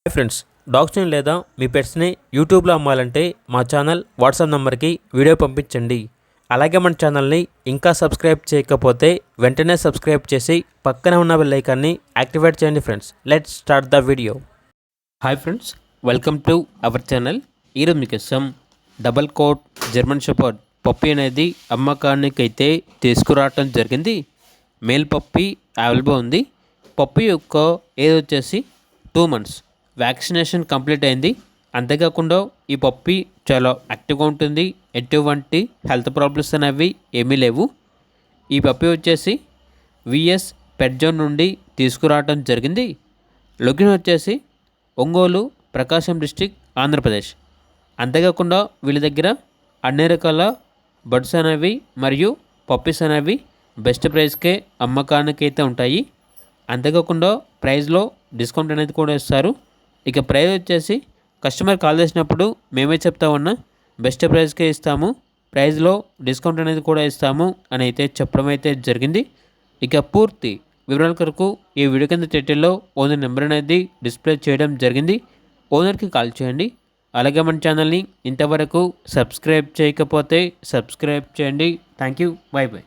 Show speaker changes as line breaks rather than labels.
Hi friends, డాగ్స్ని లేదా మీ పెట్స్ని యూట్యూబ్లో అమ్మాలంటే మా ఛానల్ వాట్సాప్ నెంబర్కి వీడియో పంపించండి. అలాగే మన ఛానల్ని ఇంకా సబ్స్క్రైబ్ చేయకపోతే వెంటనే సబ్స్క్రైబ్ చేసి పక్కనే ఉన్న బెల్ ఐకాన్ని యాక్టివేట్ చేయండి. Friends, let's start the video. Hi friends, welcome to our channel. ఈరోజు మీకోసం double coat German shepherd puppy అనేది అమ్మకానికి అయితే తీసుకురావటం జరిగింది. మేల్ పప్పీ అవైలబుల్ ఉంది. పప్పీ యొక్క ఏజ్ వచ్చేసి 2 months. వ్యాక్సినేషన్ కంప్లీట్ అయింది. అంతేకాకుండా ఈ పప్పీ చాలా యాక్టివ్గా ఉంటుంది. ఎటువంటి హెల్త్ ప్రాబ్లమ్స్ అనేవి ఏమీ లేవు. ఈ పప్పీ వచ్చేసి విఎస్ పెట్ జోన్ నుండి తీసుకురావడం జరిగింది. లొకేషన్ వచ్చేసి ఒంగోలు, ప్రకాశం డిస్టిక్, ఆంధ్రప్రదేశ్. అంతేకాకుండా వీళ్ళ దగ్గర అన్ని రకాల బర్డ్స్ అనేవి మరియు పప్పీస్ అనేవి బెస్ట్ ప్రైస్కే అమ్మకానికి అయితే ఉంటాయి. అంతేకాకుండా ప్రైస్లో డిస్కౌంట్ అనేది కూడా ఇస్తారు. ఇక ప్రైస్ వచ్చేసి కస్టమర్ కాల్ చేసినప్పుడు మేమే చెప్తా ఉన్నా బెస్ట్ ప్రైస్కే ఇస్తాము, ప్రైస్లో డిస్కౌంట్ అనేది కూడా ఇస్తాము అని అయితే చెప్పడం అయితే జరిగింది. ఇక పూర్తి వివరాల కొరకు ఈ వీడియో కింద టైటిల్లో ఓనర్ నెంబర్ అనేది డిస్ప్లే చేయడం జరిగింది. ఓనర్కి కాల్ చేయండి. అలాగే మన ఛానల్ని ఇంతవరకు సబ్స్క్రైబ్ చేయకపోతే సబ్స్క్రైబ్ చేయండి. Thank you. By by.